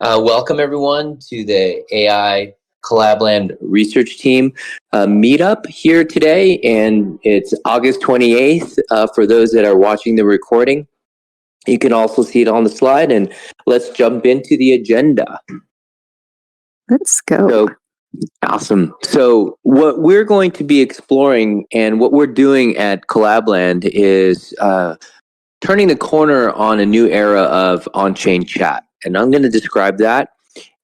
Welcome everyone to the AI Collab Land research team meetup here today, and it's August 28th for those that are watching the recording. You can also see it on the slide, and let's jump into the agenda. Let's go. So, awesome. So what we're going to be exploring and what we're doing at Collab Land is turning the corner on a new era of on-chain chat. And I'm going to describe that.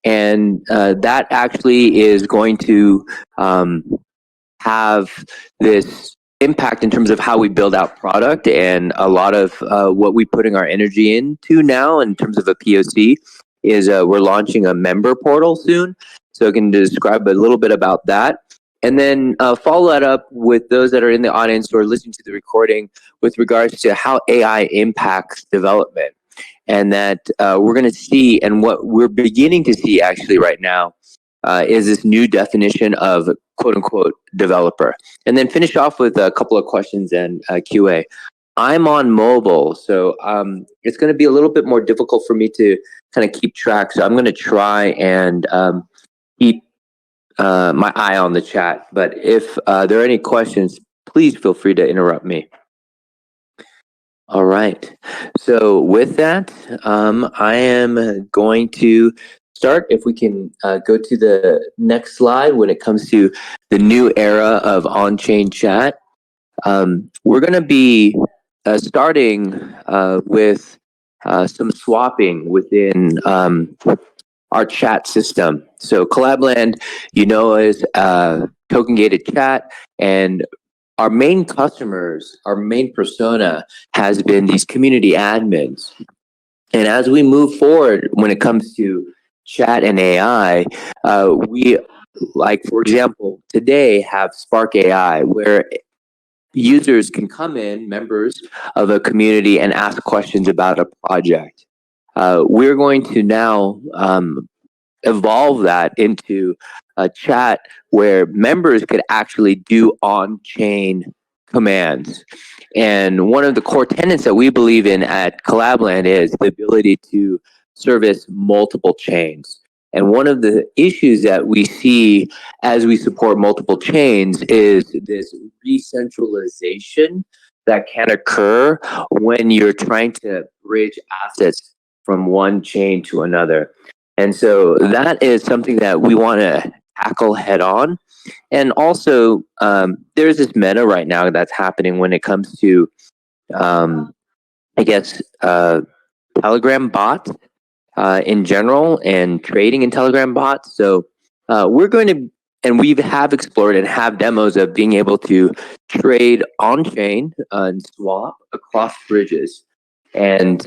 And that actually is going to have this impact in terms of how we build out product, and a lot of what we're putting our energy into now in terms of a POC is we're launching a member portal soon. So I can describe a little bit about that. And then follow that up with those that are in the audience or listening to the recording with regards to how AI impacts development. And that we're going to see, and what we're beginning to see actually right now, is this new definition of quote unquote developer. And then finish off with a couple of questions and QA. I'm on mobile, so it's going to be a little bit more difficult for me to kind of keep track. So I'm going to try and keep my eye on the chat. But if there are any questions, please feel free to interrupt me. All right. So with that, I am going to start. If we can go to the next slide when it comes to the new era of on-chain chat. We're going to be starting with some swapping within our chat system. So Collab Land, is token gated chat, and our main customers, our main persona has been these community admins. And as we move forward, when it comes to chat and AI, we, like, for example, today have Spark AI, where users can come in, members of a community, and ask questions about a project. We're going to now evolve that into a chat where members could actually do on-chain commands. And one of the core tenets that we believe in at Collab Land is the ability to service multiple chains. And one of the issues that we see as we support multiple chains is this decentralization that can occur when you're trying to bridge assets from one chain to another. And so that is something that we want to tackle head on. And also, there's this meta right now that's happening when it comes to, Telegram bots in general, and trading in Telegram bots. So we're going to, and we have explored and have demos of being able to trade on-chain and swap across bridges. And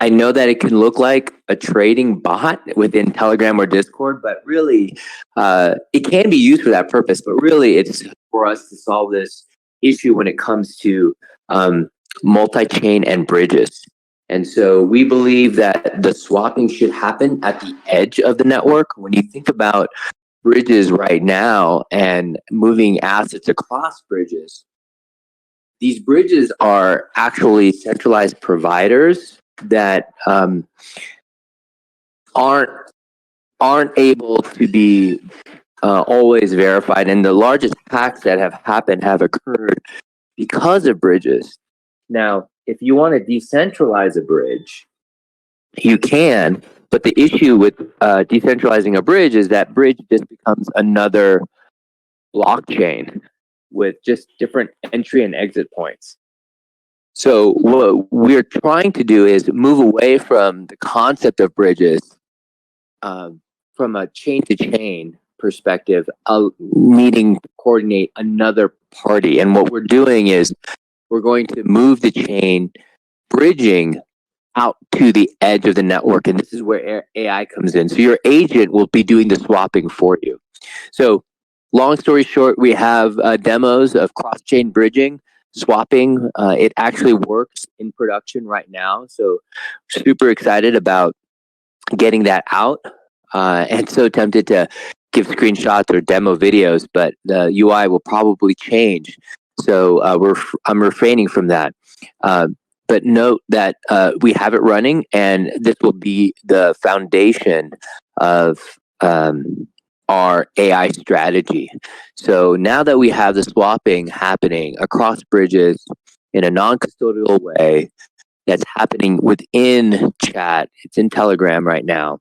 I know that it can look like a trading bot within Telegram or Discord, but really it can be used for that purpose. But really, it's for us to solve this issue when it comes to multi-chain and bridges. And so we believe that the swapping should happen at the edge of the network. When you think about bridges right now and moving assets across bridges, these bridges are actually centralized providers that aren't able to be always verified, and the largest hacks that have happened have occurred because of bridges. Now, if you want to decentralize a bridge, you can, but the issue with decentralizing a bridge is that bridge just becomes another blockchain with just different entry and exit points. So what we're trying to do is move away from the concept of bridges from a chain-to-chain perspective, needing to coordinate another party. And what we're doing is we're going to move the chain bridging out to the edge of the network. And this is where AI comes in. So your agent will be doing the swapping for you. So long story short, we have demos of cross-chain bridging, swapping. It actually works in production right now. So super excited about getting that out, and so tempted to give screenshots or demo videos, but the UI will probably change. So I'm refraining from that. but note that we have it running, and this will be the foundation of our AI strategy. So now that we have the swapping happening across bridges in a non-custodial way, that's happening within chat, it's in Telegram right now.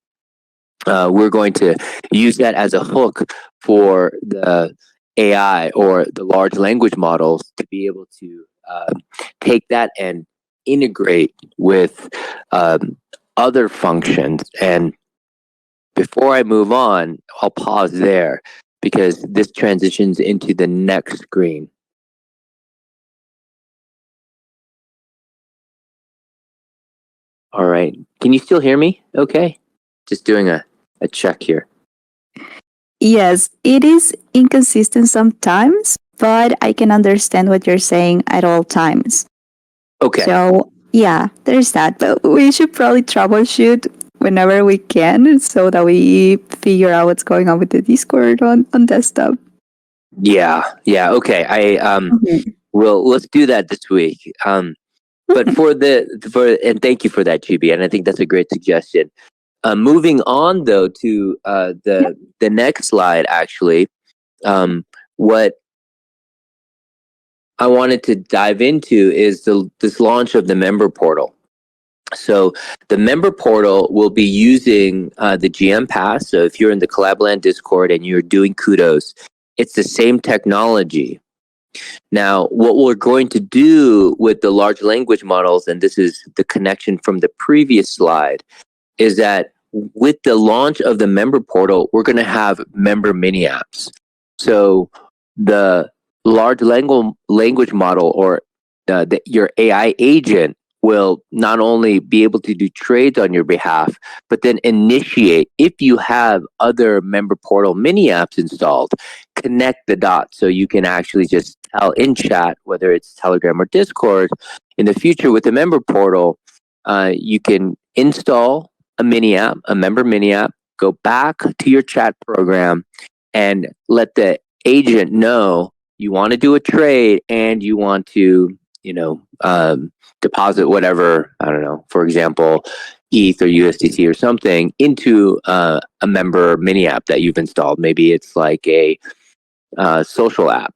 We're going to use that as a hook for the AI or the large language models to be able to take that and integrate with other functions. And before I move on, I'll pause there because this transitions into the next screen. All right. Can you still hear me? Okay. Just doing a check here. Yes, it is inconsistent sometimes, but I can understand what you're saying at all times. Okay. So, yeah, there's that. But we should probably troubleshoot whenever we can so that we figure out what's going on with the Discord on desktop. Yeah. Okay. Well, let's do that this week. But and thank you for that, GB, and I think that's a great suggestion. Moving on though to the next slide, actually, what I wanted to dive into is this launch of the member portal. So the member portal will be using the GM Pass. So if you're in the Collab Land Discord and you're doing kudos, it's the same technology. Now, what we're going to do with the large language models, and this is the connection from the previous slide, is that with the launch of the member portal, we're going to have member mini apps. So the large language model or your AI agent will not only be able to do trades on your behalf, but then initiate, if you have other member portal mini apps installed, connect the dots so you can actually just tell in chat, whether it's Telegram or Discord, in the future with the member portal, you can install a mini app, a member mini app, go back to your chat program and let the agent know you want to do a trade and you want to, deposit whatever, I don't know, for example, ETH or USDC or something into a member mini app that you've installed. Maybe it's like a social app.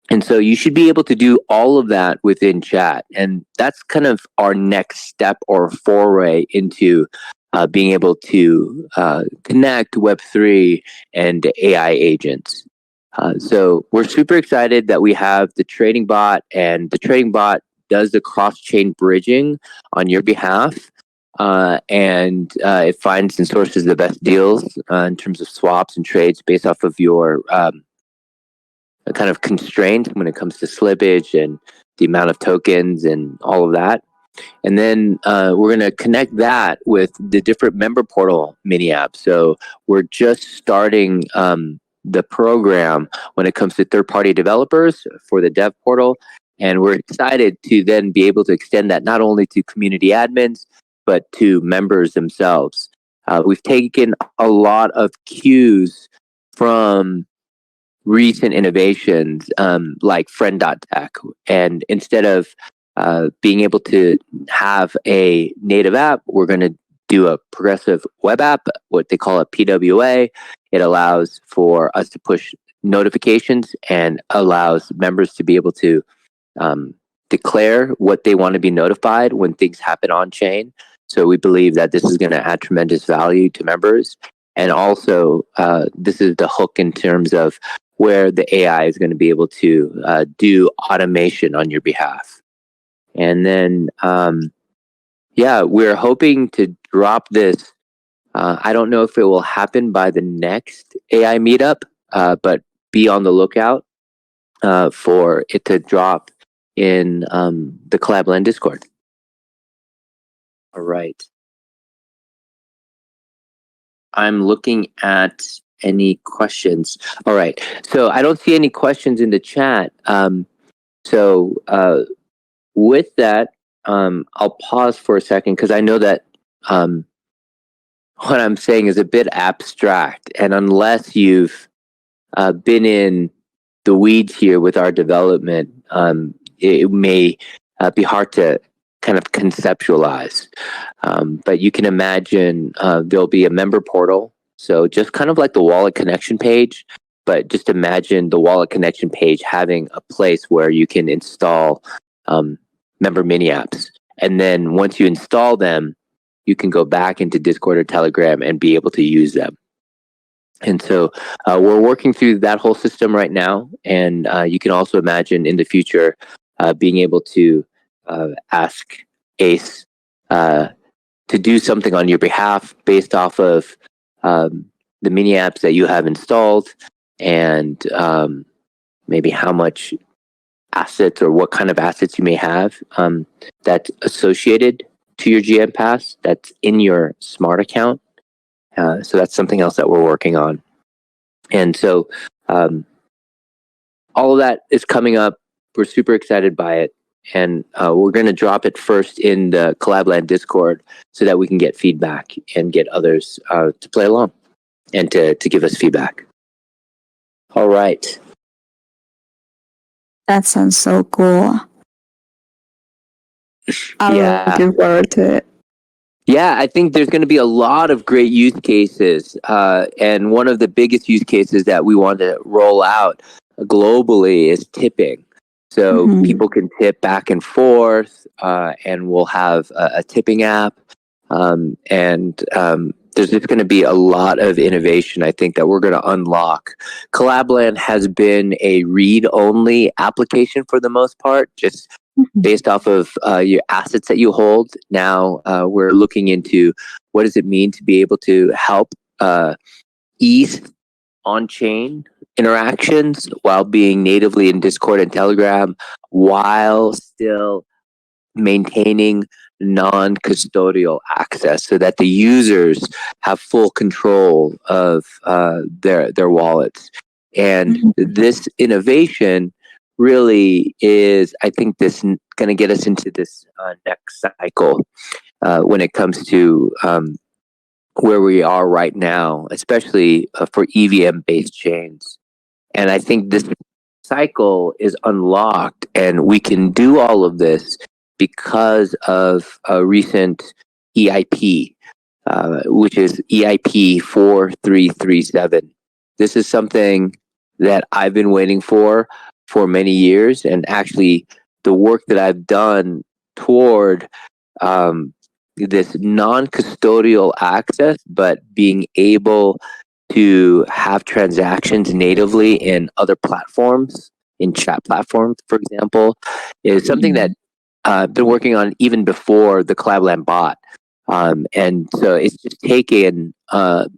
And so you should be able to do all of that within chat. And that's kind of our next step or foray into being able to connect Web3 and AI agents. So we're super excited that we have the trading bot, and the trading bot does the cross-chain bridging on your behalf. And it finds and sources the best deals in terms of swaps and trades based off of your kind of constraint when it comes to slippage and the amount of tokens and all of that. And then we're going to connect that with the different member portal mini apps. So we're just starting the program when it comes to third-party developers for the dev portal. And we're excited to then be able to extend that not only to community admins, but to members themselves. We've taken a lot of cues from recent innovations like friend.tech. And instead of being able to have a native app, we're going to do a progressive web app, what they call a PWA. It allows for us to push notifications and allows members to be able to declare what they want to be notified when things happen on chain. So we believe that this is going to add tremendous value to members. And also, this is the hook in terms of where the AI is going to be able to do automation on your behalf. And then, we're hoping to drop this. I don't know if it will happen by the next AI meetup, but be on the lookout for it to drop in the Collab Land Discord. All right. I'm looking at any questions. All right. So I don't see any questions in the chat. With that, I'll pause for a second because I know that what I'm saying is a bit abstract. And unless you've been in the weeds here with our development, it may be hard to kind of conceptualize. But you can imagine there'll be a member portal. So just kind of like the wallet connection page, but just imagine the wallet connection page having a place where you can install member mini apps. And then once you install them, you can go back into Discord or Telegram and be able to use them. And so we're working through that whole system right now. And you can also imagine in the future being able to ask Ace to do something on your behalf based off of the mini apps that you have installed, and maybe how much assets or what kind of assets you may have that's associated to your GM Pass that's in your smart account. So that's something else that we're working on. And so all of that is coming up. We're super excited by it. And we're going to drop it first in the Collab Land Discord so that we can get feedback and get others to play along and to give us feedback. All right. That sounds so cool. I'm looking forward to it. Yeah, I think there's going to be a lot of great use cases. And one of the biggest use cases that we want to roll out globally is tipping. So people can tip back and forth, and we'll have a tipping app. There's just going to be a lot of innovation, I think, that we're going to unlock. Collab Land has been a read-only application for the most part, just based off of your assets that you hold. Now we're looking into what does it mean to be able to help ease on-chain interactions while being natively in Discord and Telegram, while still maintaining non-custodial access so that the users have full control of their wallets. And this innovation really is, I think, this going to get us into this next cycle when it comes to where we are right now, especially for EVM-based chains. And I think this cycle is unlocked, and we can do all of this because of a recent EIP, which is EIP 4337. This is something that I've been waiting for many years, and actually the work that I've done toward this non-custodial access, but being able to have transactions natively in other platforms, in chat platforms, for example, is something that I've been working on even before the Collab Land bot. And so it's just taken a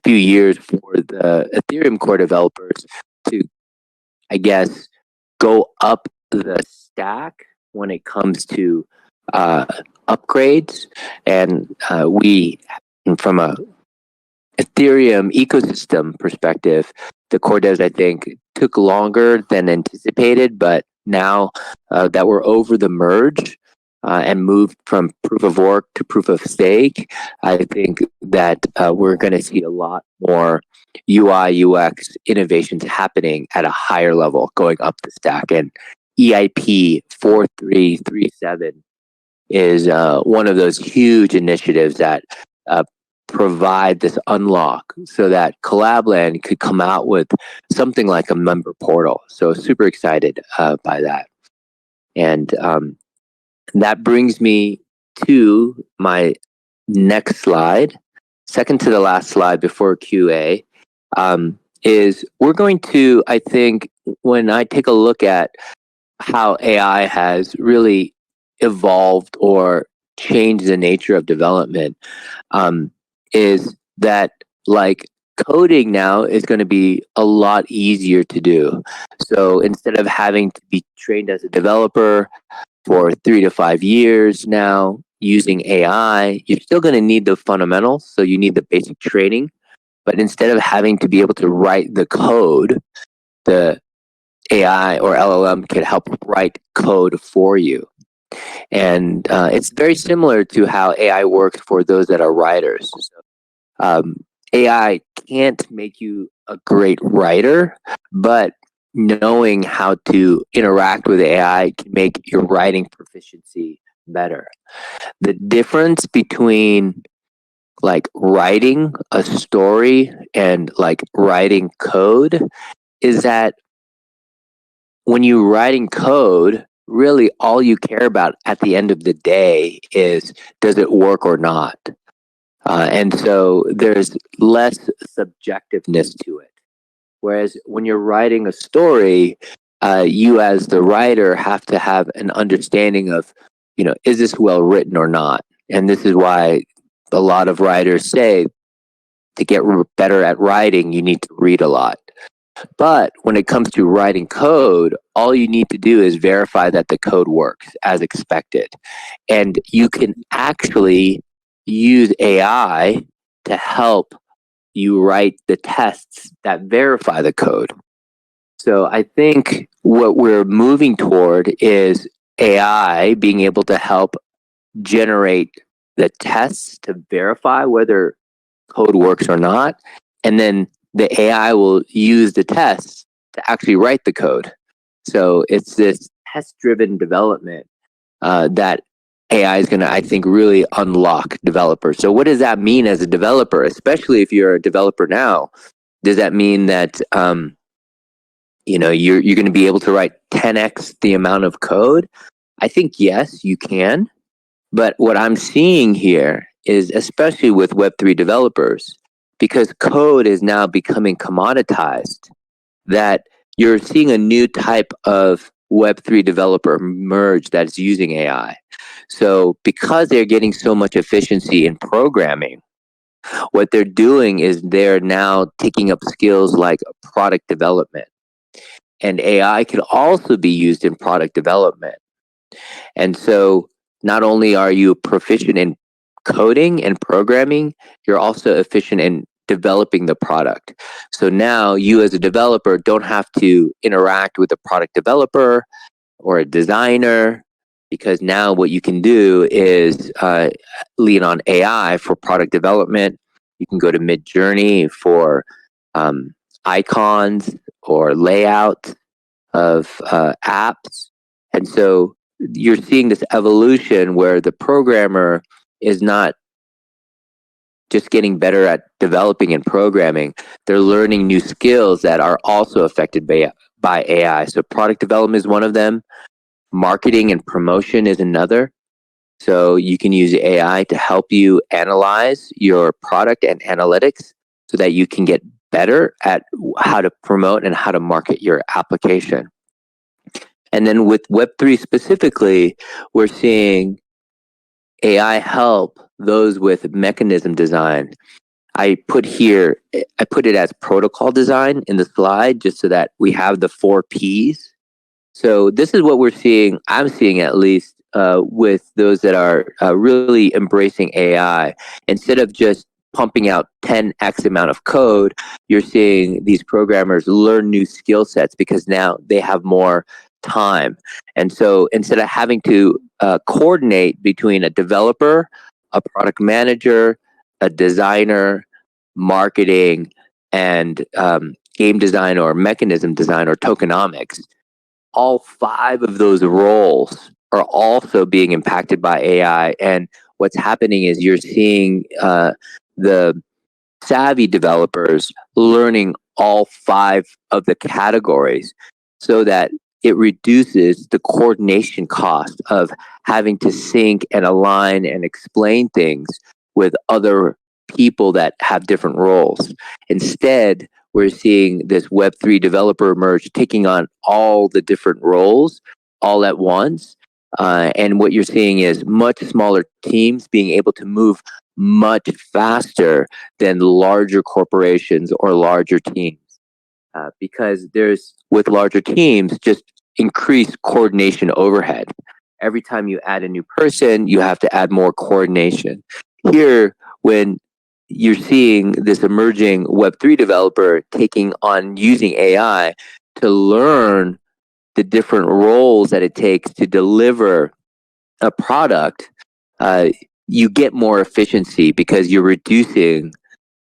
few years for the Ethereum core developers to, I guess, go up the stack when it comes to upgrades. And we, from a Ethereum ecosystem perspective, the core devs, I think, took longer than anticipated, but now that we're over the merge and moved from proof of work to proof of stake, I think that we're going to see a lot more UI UX innovations happening at a higher level going up the stack. And EIP 4337 is one of those huge initiatives that provide this unlock so that Collab Land could come out with something like a member portal. So super excited by that. And that brings me to my next slide, second to the last slide before QA, is we're going to, I think, when I take a look at how AI has really evolved or changed the nature of development, is that like coding now is going to be a lot easier to do. So instead of having to be trained as a developer for 3 to 5 years now using AI, you're still going to need the fundamentals. So you need the basic training. But instead of having to be able to write the code, the AI or LLM can help write code for you. And it's very similar to how AI works for those that are writers. So, AI can't make you a great writer, but knowing how to interact with AI can make your writing proficiency better. The difference between like writing a story and like writing code is that when you're writing code, really all you care about at the end of the day is, does it work or not? And so there's less subjectiveness to it. Whereas when you're writing a story, you as the writer have to have an understanding of, is this well written or not? And this is why a lot of writers say to get better at writing, you need to read a lot. But when it comes to writing code, all you need to do is verify that the code works as expected. And you can actually use AI to help you write the tests that verify the code. So I think what we're moving toward is AI being able to help generate the tests to verify whether code works or not. And then the AI will use the tests to actually write the code. So it's this test driven development that AI is going to, I think, really unlock developers. So what does that mean as a developer, especially if you're a developer now? Does that mean that you're going to be able to write 10x the amount of code? I think yes, you can. But what I'm seeing here is, especially with Web3 developers, because code is now becoming commoditized, that you're seeing a new type of Web3 developer emerge that is using AI. So because they're getting so much efficiency in programming, what they're doing is they're now taking up skills like product development. And AI can also be used in product development. And so not only are you proficient in coding and programming, you're also efficient in developing the product. So now you as a developer don't have to interact with a product developer or a designer, because now what you can do is lean on AI for product development. You can go to Midjourney for icons or layout of apps. And so you're seeing this evolution where the programmer is not just getting better at developing and programming, they're learning new skills that are also affected by AI. So product development is one of them, marketing and promotion is another. So you can use AI to help you analyze your product and analytics so that you can get better at how to promote and how to market your application. And then with Web3 specifically, we're seeing AI help those with mechanism design. I put it as protocol design in the slide just so that we have the 4 Ps. So this is what I'm seeing at least with those that are really embracing AI. Instead of just pumping out 10x amount of code, you're seeing these programmers learn new skill sets because now they have more time. And so instead of having to coordinate between a developer, a product manager, a designer, marketing, and game design or mechanism design or tokenomics, all 5 of those roles are also being impacted by AI. And what's happening is you're seeing the savvy developers learning all 5 of the categories so that it reduces the coordination cost of having to sync and align and explain things with other people that have different roles. Instead, we're seeing this Web3 developer emerge, taking on all the different roles all at once. And what you're seeing is much smaller teams being able to move much faster than larger corporations or larger teams. Because there's, with larger teams, just increased coordination overhead. Every time you add a new person, you have to add more coordination. Here, when you're seeing this emerging Web3 developer taking on using AI to learn the different roles that it takes to deliver a product, you get more efficiency because you're reducing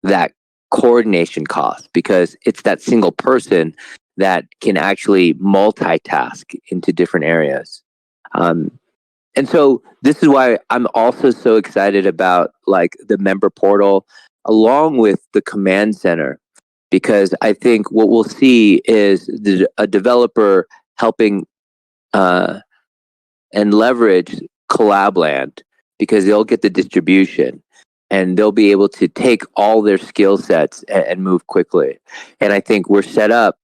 that coordination cost, because it's that single person that can actually multitask into different areas. And so this is why I'm also so excited about like the member portal along with the command center, because I think what we'll see is a developer helping uh, and leverage Collab Land, because they'll get the distribution and they'll be able to take all their skill sets and move quickly. And I think we're set up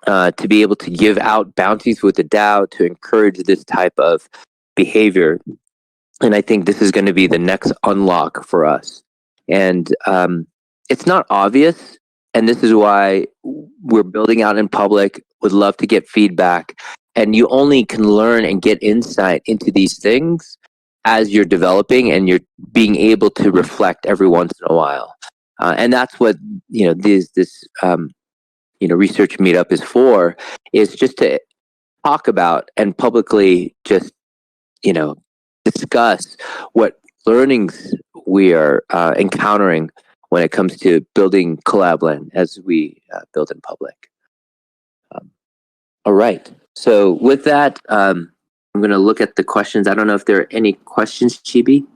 to be able to give out bounties with the DAO to encourage this type of behavior. And I think this is going to be the next unlock for us. And it's not obvious. And this is why we're building out in public, would love to get feedback. And you only can learn and get insight into these things as you're developing and you're being able to reflect every once in a while. And that's what, this research meetup is for, is just to talk about and publicly just, discuss what learnings we are encountering when it comes to building Collab Land as we build in public. All right. So with that, I'm going to look at the questions. I don't know if there are any questions, Chibi.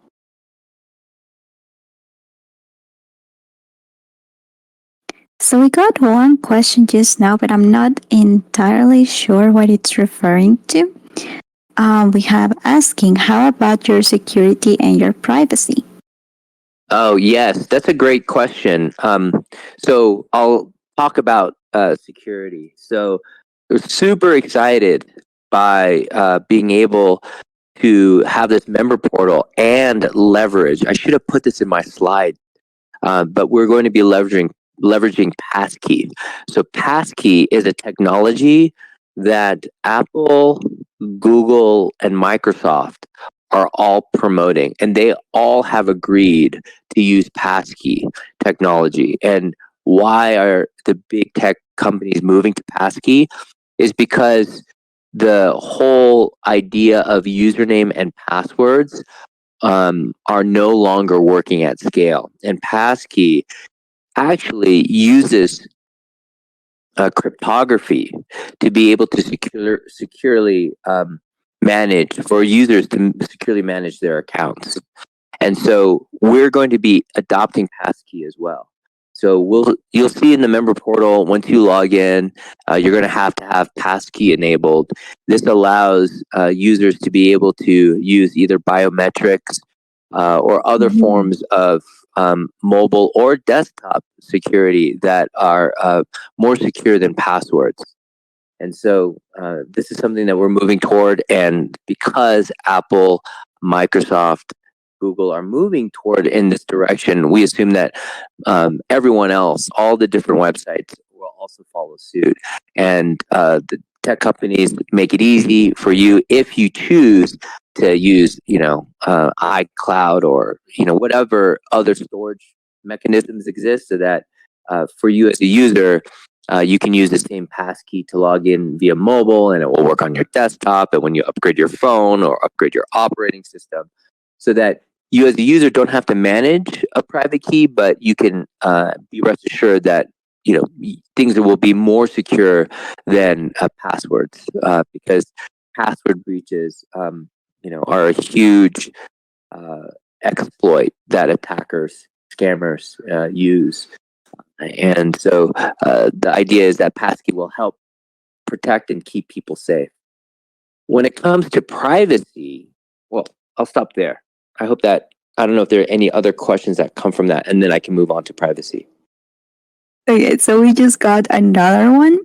So we got one question just now, but I'm not entirely sure what it's referring to. We have asking, how about your security and your privacy? Oh, yes, that's a great question. So I'll talk about security. So we're super excited by being able to have this member portal and leverage. I should have put this in my slide, but we're going to be leveraging Passkey. So Passkey is a technology that Apple, Google, and Microsoft are all promoting, and they all have agreed to use Passkey technology. And why are the big tech companies moving to Passkey? Is because the whole idea of username and passwords are no longer working at scale. And Passkey actually uses cryptography to be able to securely manage, for users to securely manage their accounts. And so we're going to be adopting Passkey as well. So you'll see in the member portal, once you log in, you're going to have Passkey enabled. This allows users to be able to use either biometrics or other forms of mobile or desktop security that are more secure than passwords. And so this is something that we're moving toward. And because Apple, Microsoft, Google are moving toward in this direction, we assume that everyone else, all the different websites, will also follow suit. And the tech companies make it easy for you if you choose to use, iCloud or whatever other storage mechanisms exist, so that for you as a user, you can use the same passkey to log in via mobile, and it will work on your desktop. And when you upgrade your phone or upgrade your operating system, so that you as a user don't have to manage a private key, but you can be rest assured that things will be more secure than passwords, because password breaches, are a huge exploit that attackers, scammers use. And so the idea is that Passkey will help protect and keep people safe. When it comes to privacy, well, I'll stop there. I don't know if there are any other questions that come from that, and then I can move on to privacy. Okay, so we just got another one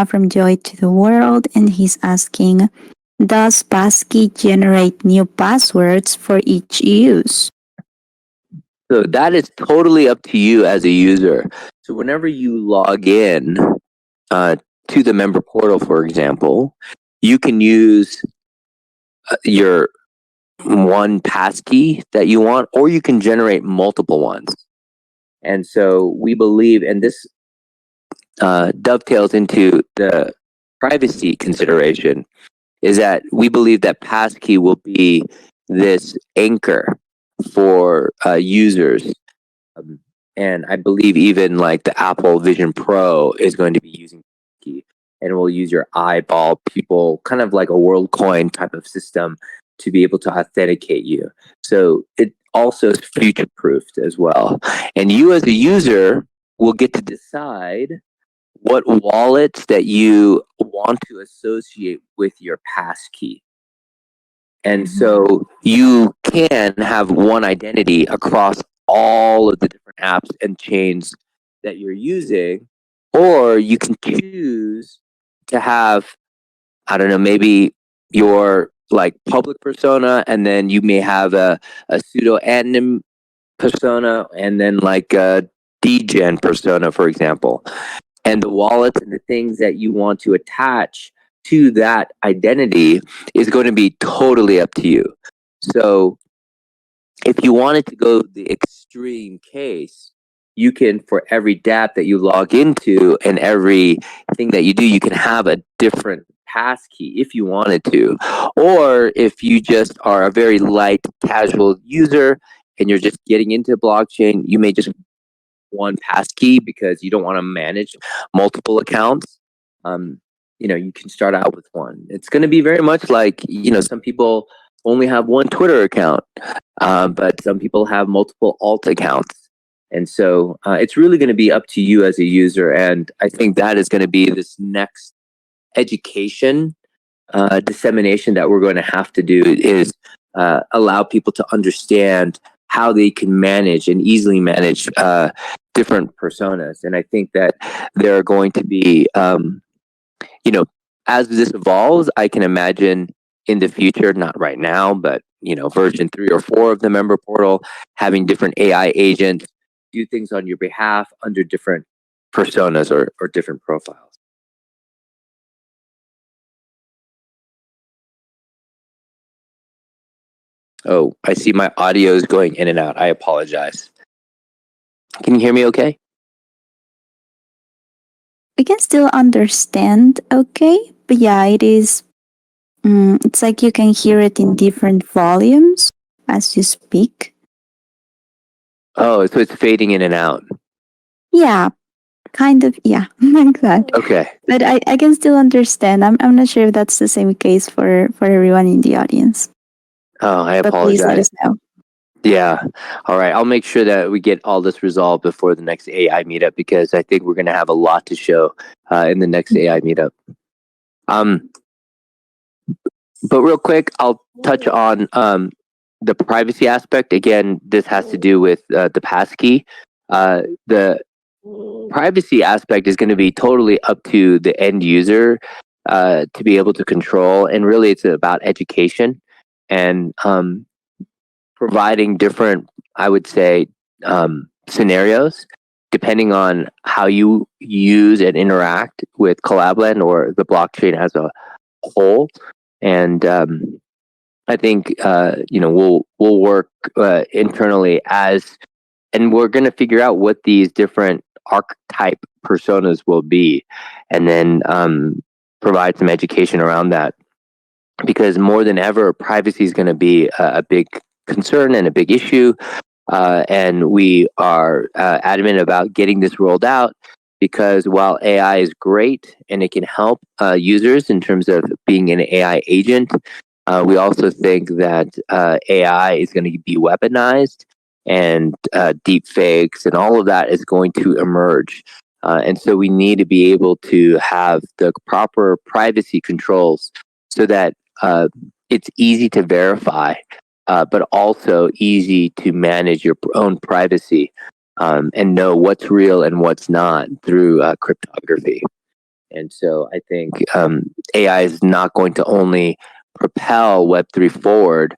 from Joy to the World, and he's asking, does Passkey generate new passwords for each use? So that is totally up to you as a user. So whenever you log in to the member portal, for example, you can use your one passkey that you want, or you can generate multiple ones. And so we believe, and this dovetails into the privacy consideration, is that we believe that passkey will be this anchor for users. And I believe even like the Apple Vision Pro is going to be using passkey, and it will use your eyeball people, kind of like a WorldCoin type of system, to be able to authenticate you. So it also is future proofed as well. And you as a user will get to decide what wallets that you want to associate with your passkey. And so you can have one identity across all of the different apps and chains that you're using, or you can choose to have, I don't know, maybe your like public persona, and then you may have a pseudo-anonym persona, and then like a degen persona, for example. And the wallets and the things that you want to attach to that identity is going to be totally up to you. So if you wanted to go the extreme case, you can, for every dApp that you log into and every thing that you do, you can have a different passkey if you wanted to. Or if you just are a very light, casual user and you're just getting into blockchain, you may just one passkey because you don't want to manage multiple accounts. You can start out with one. It's going to be very much like, some people only have one Twitter account, but some people have multiple alt accounts. And so it's really going to be up to you as a user. And I think that is going to be this next education dissemination that we're going to have to do is allow people to understand how they can manage and easily manage different personas. And I think that there are going to be, as this evolves, I can imagine in the future, not right now, but, version 3 or 4 of the member portal, having different AI agents do things on your behalf under different personas or different profiles. Oh, I see my audio is going in and out. I apologize. Can you hear me okay? We can still understand, okay? But yeah, it is. It's like you can hear it in different volumes as you speak. Oh, so it's fading in and out. Yeah, kind of. Yeah, like that. Okay. But I can still understand. I'm not sure if that's the same case for everyone in the audience. Oh, I But please let us apologize. know. Yeah. All right. I'll make sure that we get all this resolved before the next AI meetup because I think we're going to have a lot to show in the next AI meetup. But real quick, I'll touch on the privacy aspect. Again, this has to do with the passkey. The privacy aspect is going to be totally up to the end user to be able to control. And really, it's about education and providing different, I would say, scenarios depending on how you use and interact with Collab Land or the blockchain as a whole. And I think we'll work internally and we're going to figure out what these different archetype personas will be, and then provide some education around that. Because more than ever, privacy is going to be a big concern and a big issue, and we are adamant about getting this rolled out. Because while AI is great and it can help users in terms of being an AI agent, we also think that AI is going to be weaponized and deep fakes and all of that is going to emerge. And so we need to be able to have the proper privacy controls so that it's easy to verify, but also easy to manage your own privacy and know what's real and what's not through cryptography. And so I think AI is not going to only propel Web3 forward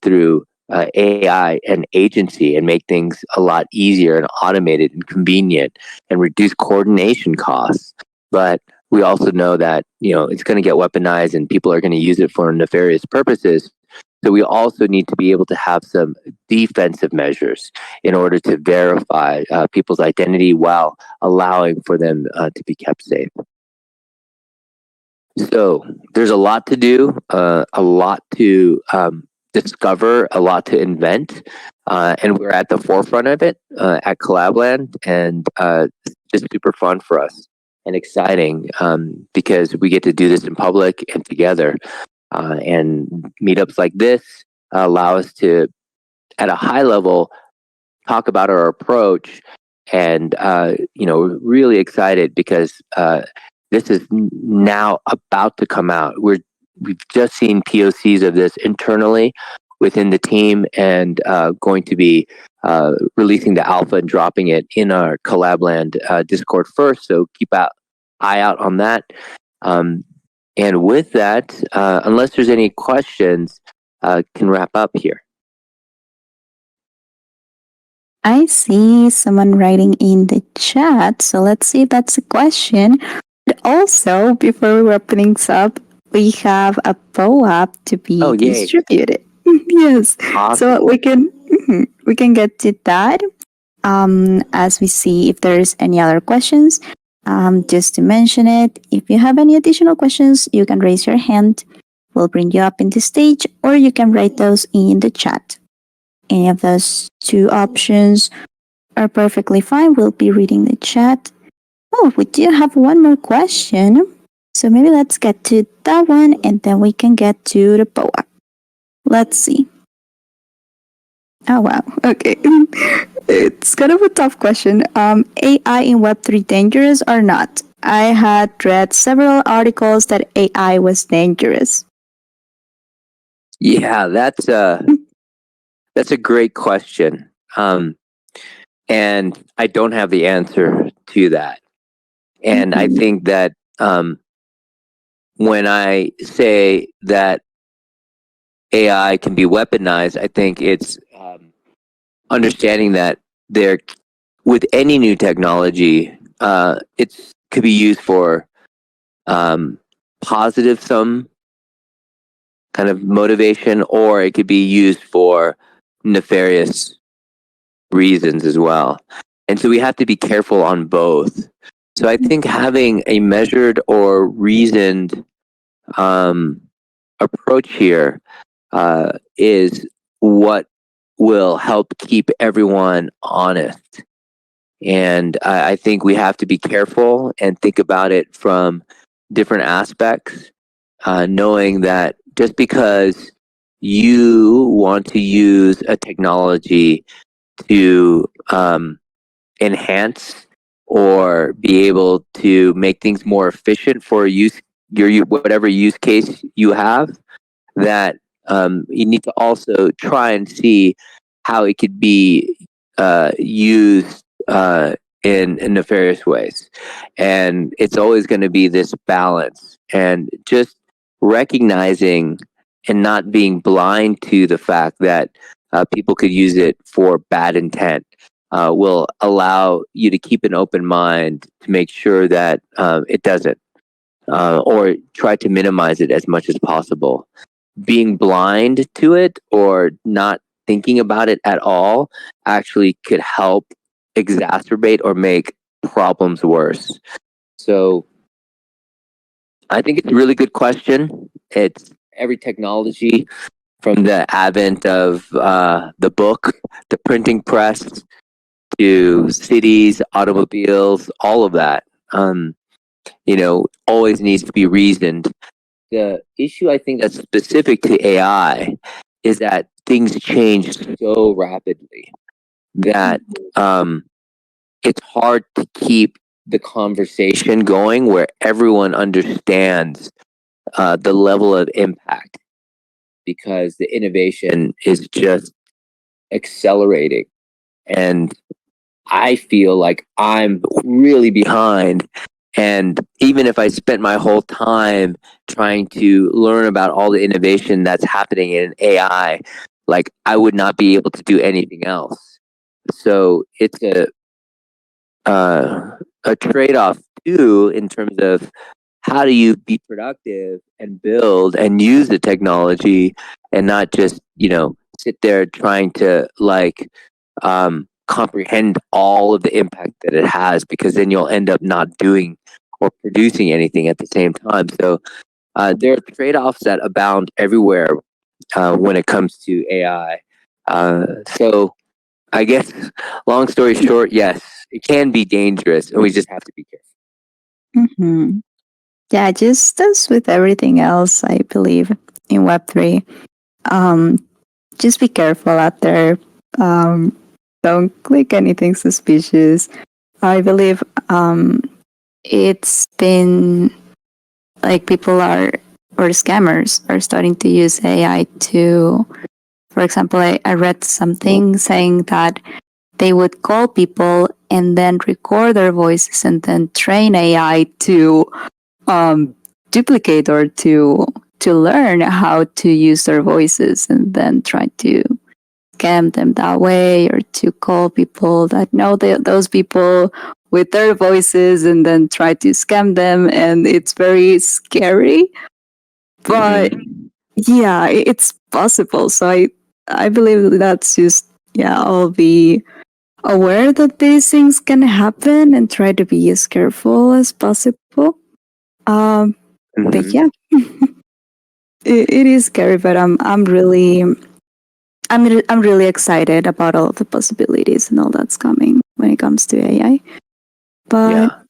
through AI and agency and make things a lot easier and automated and convenient and reduce coordination costs. But we also know that it's going to get weaponized and people are going to use it for nefarious purposes. So we also need to be able to have some defensive measures in order to verify people's identity while allowing for them to be kept safe. So there's a lot to do, a lot to discover, a lot to invent, and we're at the forefront of it at Collab Land, and it's just super fun for us and exciting because we get to do this in public and together. And meetups like this allow us to, at a high level, talk about our approach. And really excited because this is now about to come out. We've just seen POCs of this internally within the team, and going to be releasing the alpha and dropping it in our Collab Land Discord first. So keep an eye out on that. And with that, unless there's any questions, can wrap up here. I see someone writing in the chat, so let's see if that's a question. But also, before we wrap things up, we have a POAP to be distributed. Yes, awesome. So we can get to that as we see if there's any other questions. Just to mention it, if you have any additional questions, you can raise your hand. We'll bring you up in the stage, or you can write those in the chat. Any of those two options are perfectly fine. We'll be reading the chat. Oh, we do have one more question. So maybe let's get to that one and then we can get to the POAP. Let's see. Oh, wow. Okay. It's kind of a tough question. AI in Web3 dangerous or not? I had read several articles that AI was dangerous. Yeah, that's a great question. And I don't have the answer to that. And I think that when I say that AI can be weaponized, I think it's understanding that with any new technology, it could be used for positive some kind of motivation, or it could be used for nefarious reasons as well. And so we have to be careful on both. So I think having a measured or reasoned approach here is what will help keep everyone honest. And I think we have to be careful and think about it from different aspects, knowing that just because you want to use a technology to enhance or be able to make things more efficient for your whatever use case you have, that you need to also try and see how it could be used in nefarious ways. And it's always going to be this balance, and just recognizing and not being blind to the fact that people could use it for bad intent will allow you to keep an open mind to make sure that it doesn't, or try to minimize it as much as possible. Being blind to it or not thinking about it at all actually could help exacerbate or make problems worse. So I think it's a really good question. It's every technology from the advent of the book, the printing press, to cities, automobiles, all of that, always needs to be reasoned. The issue I think that's specific to AI is that things change so rapidly that it's hard to keep the conversation going where everyone understands the level of impact, because the innovation is just accelerating. And I feel like I'm really behind. And even if I spent my whole time trying to learn about all the innovation that's happening in AI, like I would not be able to do anything else. So it's a trade-off too, in terms of how do you be productive and build and use the technology, and not just sit there trying to comprehend all of the impact that it has, because then you'll end up not doing or producing anything at the same time. So there are trade-offs that abound everywhere when it comes to AI. So I guess, long story short, yes, it can be dangerous, and we just have to be careful. Yeah, just as with everything else, I believe in Web3. Um, just be careful out there. Um, don't click anything suspicious. I believe it's been like people are or scammers are starting to use AI to, for example, I read something saying that they would call people and then record their voices and then train AI to duplicate or to learn how to use their voices and then try to scam them that way or to call people that know those people with their voices and then try to scam them, and it's very scary, but yeah, it's possible. So I believe that's just, yeah, I'll be aware that these things can happen and try to be as careful as possible. Um, but yeah, it is scary, but I'm really excited about all of the possibilities and all that's coming when it comes to AI. But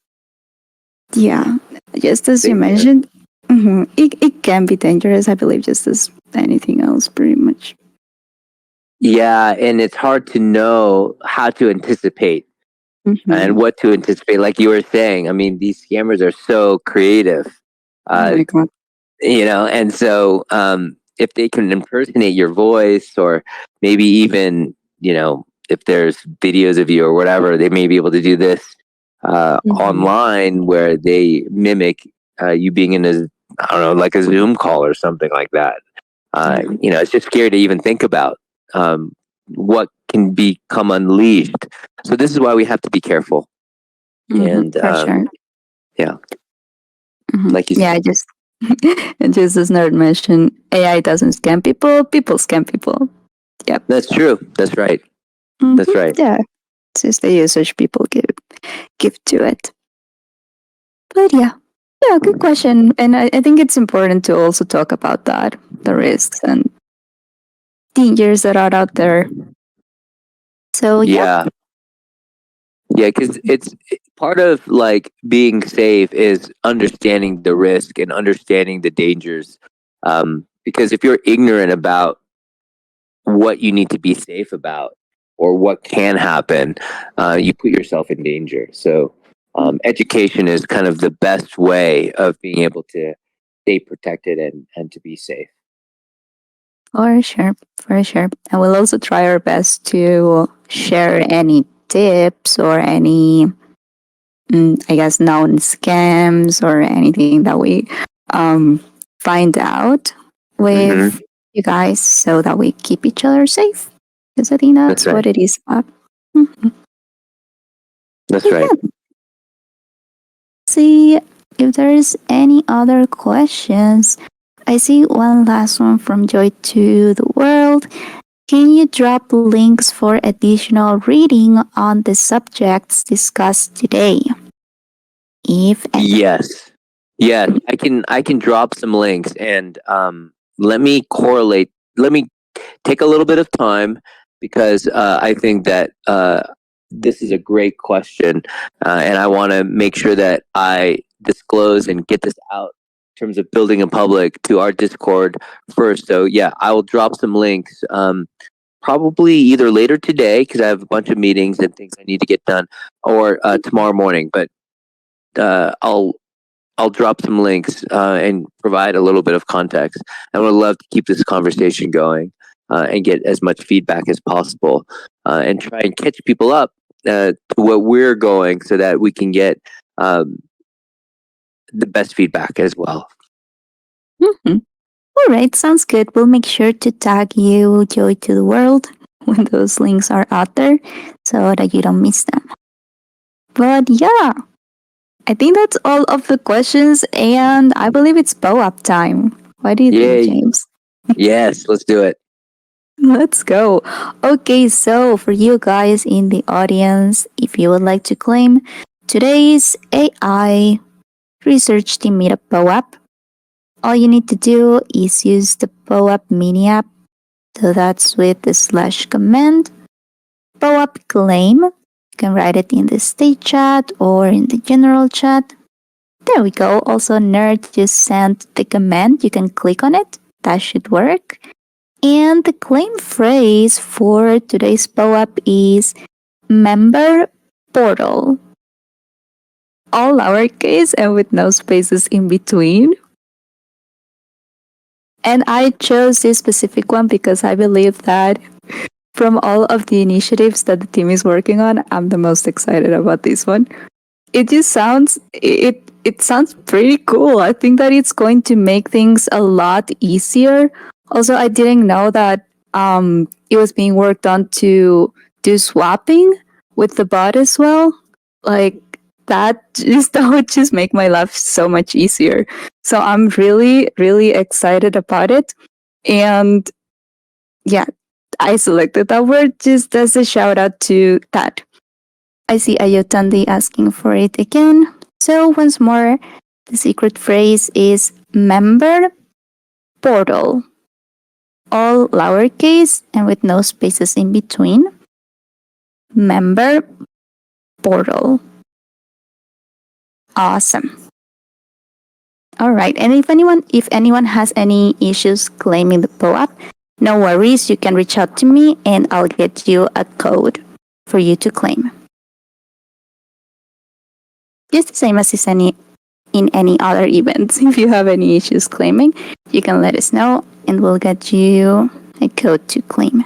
yeah, just as you mentioned, it can be dangerous, I believe, just as anything else, pretty much. Yeah, and it's hard to know how to anticipate and what to anticipate. Like you were saying, I mean, these scammers are so creative. Oh my God. And so if they can impersonate your voice, or maybe even, if there's videos of you or whatever, they may be able to do this online, where they mimic you being in a, I don't know, like a Zoom call or something like that. It's just scary to even think about what can become unleashed. So this is why we have to be careful. And For sure. yeah, like you Yeah, said. and just as Nerd mentioned, AI doesn't scam people, people scam people. Yep. That's true. That's right. That's right. Yeah. It's just the usage people give to it. But yeah. Yeah, good question. And I think it's important to also talk about that, the risks and dangers that are out there. So Yeah. Yeah, because it's part of like being safe is understanding the risk and understanding the dangers. Because if you're ignorant about what you need to be safe about or what can happen, you put yourself in danger. So, education is kind of the best way of being able to stay protected and to be safe. for sure, for sure. And we'll also try our best to share any tips or any, I guess, known scams or anything that we um, find out with you guys so that we keep each other safe. Because I think that's right. what it is about. Mm-hmm. That's right. See if there's any other questions. I see one last one from Joy to the World. Can you drop links for additional reading on the subjects discussed today? If any. Yes. Yeah, I can drop some links, and let me correlate. Let me take a little bit of time, because I think that this is a great question, and I want to make sure that I disclose and get this out in terms of building a public to our Discord first. So yeah, I will drop some links. Probably either later today, because I have a bunch of meetings and things I need to get done, or tomorrow morning. But I'll drop some links and provide a little bit of context. I would love to keep this conversation going and get as much feedback as possible, and try and catch people up to what we're going, so that we can get the best feedback as well. Mm-hmm. All right, sounds good. We'll make sure to tag you, Joy to the World, when those links are out there so that you don't miss them. But yeah, I think that's all of the questions, and I believe it's bow up time. What do you think, James? Yes, let's do it. Let's go. Okay, so for you guys in the audience, if you would like to claim today's AI Research Team Meetup bow up, all you need to do is use the bow up mini app. So that's with the / command bow up claim. You can write it in the state chat or in the general chat. There we go. Also, Nerd just sent the command. You can click on it that should work. And the claim phrase for today's POAP is member portal. All lowercase and with no spaces in between. And I chose this specific one because I believe that from all of the initiatives that the team is working on, I'm the most excited about this one. It just sounds it sounds pretty cool. I think that it's going to make things a lot easier. Also, I didn't know that it was being worked on to do swapping with the bot as well. Like that would just make my life so much easier. So I'm really, really excited about it. And yeah, I selected that word just as a shout out to that. I see Ayotandi asking for it again. So once more, the secret phrase is member portal. All lowercase and with no spaces in between. Member portal. Awesome. All right. And if anyone has any issues claiming the POAP, no worries. You can reach out to me and I'll get you a code for you to claim. Just the same as in any other events. If you have any issues claiming, you can let us know and we'll get you a code to claim.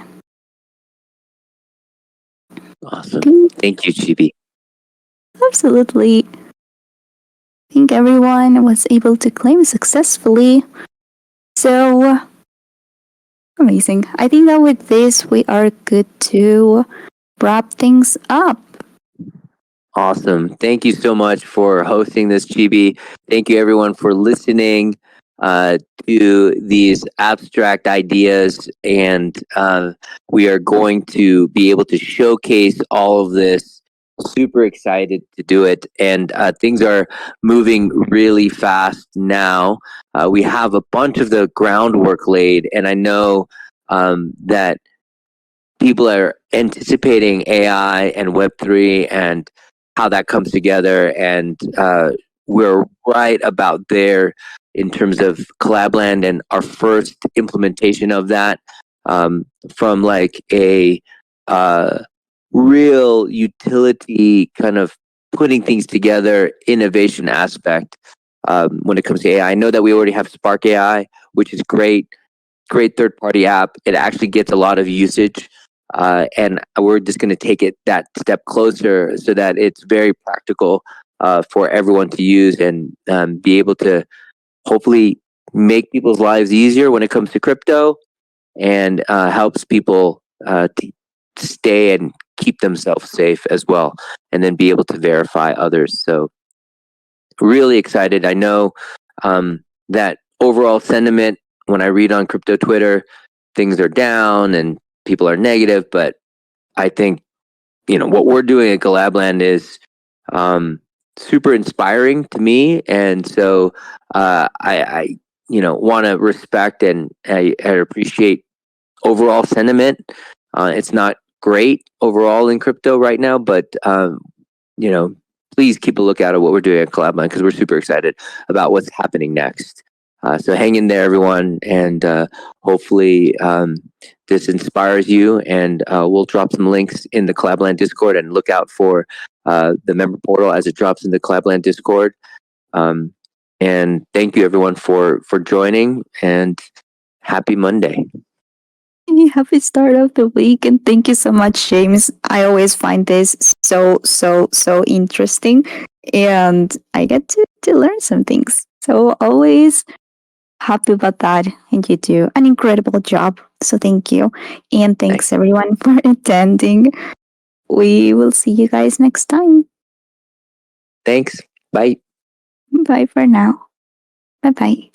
Awesome. Thank you, Chibi. Absolutely. I think everyone was able to claim successfully. So amazing. I think that with this, we are good to wrap things up. Awesome. Thank you so much for hosting this, Chibi. Thank you, everyone, for listening to these abstract ideas. And we are going to be able to showcase all of this. Super excited to do it. And things are moving really fast now. We have a bunch of the groundwork laid. And I know that people are anticipating AI and Web3 and how that comes together. And we're right about there in terms of Collab Land and our first implementation of that from like a real utility kind of putting things together innovation aspect when it comes to AI. I know that we already have Spark AI, which is great third-party app. It actually gets a lot of usage, and we're just going to take it that step closer so that it's very practical for everyone to use and be able to hopefully make people's lives easier when it comes to crypto and helps people to stay and keep themselves safe as well, and then be able to verify others. So really excited. I know that overall sentiment when I read on crypto Twitter, things are down and people are negative, but I think what we're doing at Collab Land is super inspiring to me, and so I want to respect and I appreciate overall sentiment. It's not great overall in crypto right now, but please keep a lookout at what we're doing at Collab Land because we're super excited about what's happening next. So hang in there, everyone, and hopefully this inspires you. And we'll drop some links in the Collab Land Discord and look out for the member portal as it drops in the Collab Land Discord. And thank you, everyone, for joining. And happy Monday. Happy start of the week, and thank you so much, James. I always find this so interesting, and I get to learn some things. So always happy about that, and you do an incredible job. So thank you, and thanks everyone for attending. We will see you guys next time. Thanks. Bye. Bye for now. Bye bye.